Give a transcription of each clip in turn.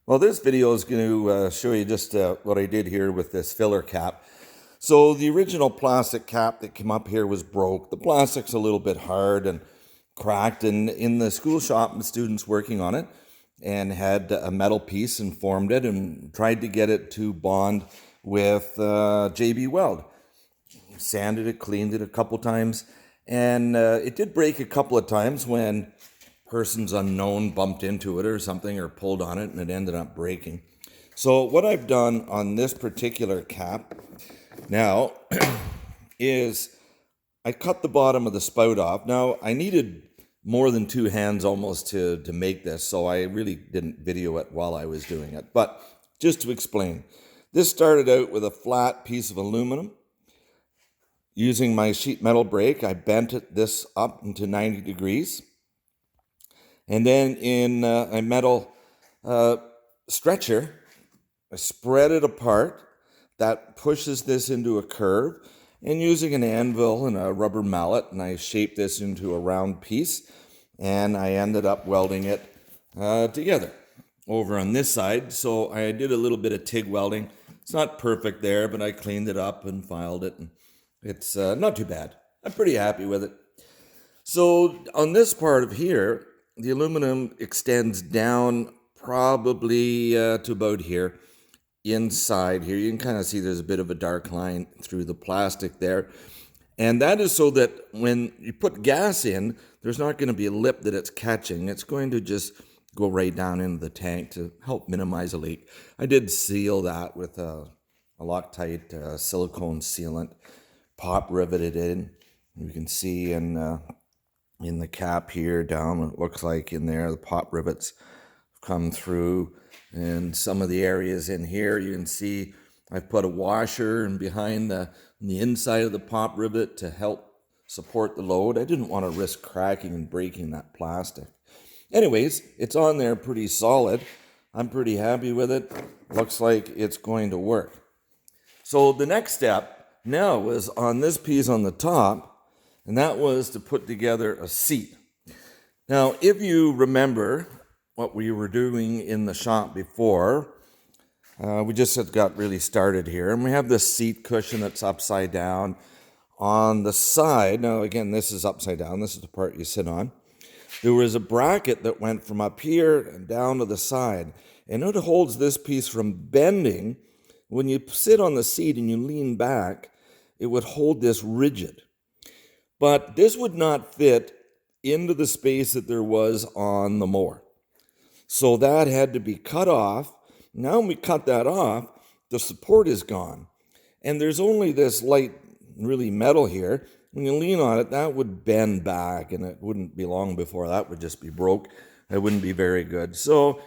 Well, this video is going to show you just what I did here with this filler cap. So the original plastic cap that came up here was broke. The plastic's a little bit hard and cracked, and in the school shop, the students working on it and had a metal piece and formed it and tried to get it to bond with JB Weld. Sanded it, cleaned it a couple times, and it did break a couple of times when persons unknown bumped into it or something or pulled on it, and it ended up breaking. So what I've done on this particular cap now is I cut the bottom of the spout off. Now I needed more than two hands almost to make this, so I really didn't video it while I was doing it. But just to explain, this started out with a flat piece of aluminum. Using my sheet metal brake, I bent this up into 90 degrees. And then in a metal stretcher, I spread it apart. That pushes this into a curve. And using an anvil and a rubber mallet, and I shaped this into a round piece. And I ended up welding it together over on this side. So I did a little bit of TIG welding. It's not perfect there, but I cleaned it up and filed it. And it's not too bad. I'm pretty happy with it. So on this part of here, the aluminum extends down probably to about here. Inside here, you can kind of see there's a bit of a dark line through the plastic there. And that is so that when you put gas in, there's not going to be a lip that it's catching. It's going to just go right down into the tank to help minimize a leak. I did seal that with a Loctite silicone sealant, pop riveted in. You can see in the cap here down, it looks like in there, the pop rivets come through. And some of the areas in here, you can see I've put a washer and behind the inside of the pop rivet to help support the load. I didn't want to risk cracking and breaking that plastic. Anyways, it's on there pretty solid. I'm pretty happy with it. Looks like it's going to work. So the next step now was on this piece on the top, and that was to put together a seat. Now, if you remember what we were doing in the shop before, we just had got really started here, and we have this seat cushion that's upside down on the side. Now, again, this is upside down. This is the part you sit on. There was a bracket that went from up here and down to the side, and it holds this piece from bending. When you sit on the seat and you lean back, it would hold this rigid. But this would not fit into the space that there was on the mower. So that had to be cut off. Now when we cut that off, the support is gone. And there's only this light, really metal here. When you lean on it, that would bend back, and it wouldn't be long before that would just be broke. It wouldn't be very good. So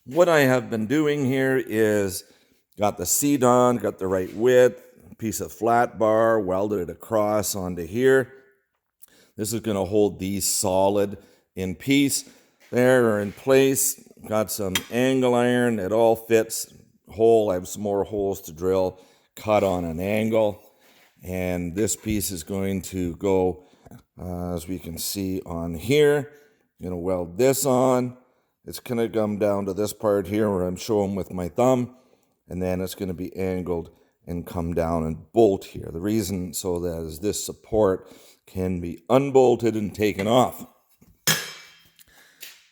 what I have been doing here is got the seat on, got the right width, piece of flat bar, welded it across onto here. This is going to hold these solid in piece. There or in place. Got some angle iron. It all fits. Hole. I have some more holes to drill. Cut on an angle. And this piece is going to go, as we can see on here. I'm going to weld this on. It's going to come down to this part here where I'm showing with my thumb. And then it's going to be angled and come down and bolt here. The reason so that is this support can be unbolted and taken off.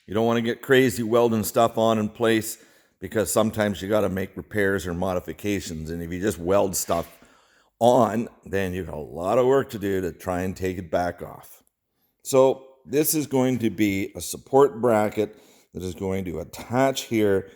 You don't want to get crazy welding stuff on in place because sometimes you got to make repairs or modifications. And if you just weld stuff on, then you've got a lot of work to do to try and take it back off. So this is going to be a support bracket that is going to attach here,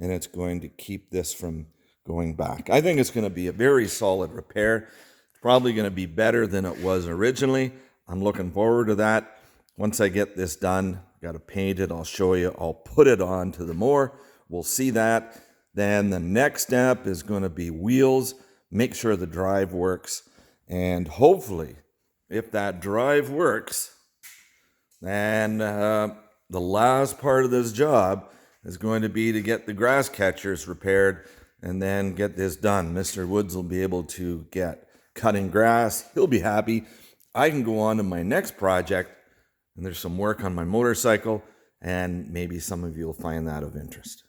and it's going to keep this from going back. I think it's going to be a very solid repair. It's probably going to be better than it was originally. I'm looking forward to that. Once I get this done, got to paint it. I'll show you. I'll put it on to the mower. We'll see that. Then the next step is going to be wheels. Make sure the drive works. And hopefully, if that drive works, then the last part of this job is going to be to get the grass catchers repaired and then get this done. Mr. Woods will be able to get cutting grass. He'll be happy. I can go on to my next project, and there's some work on my motorcycle, and maybe some of you will find that of interest.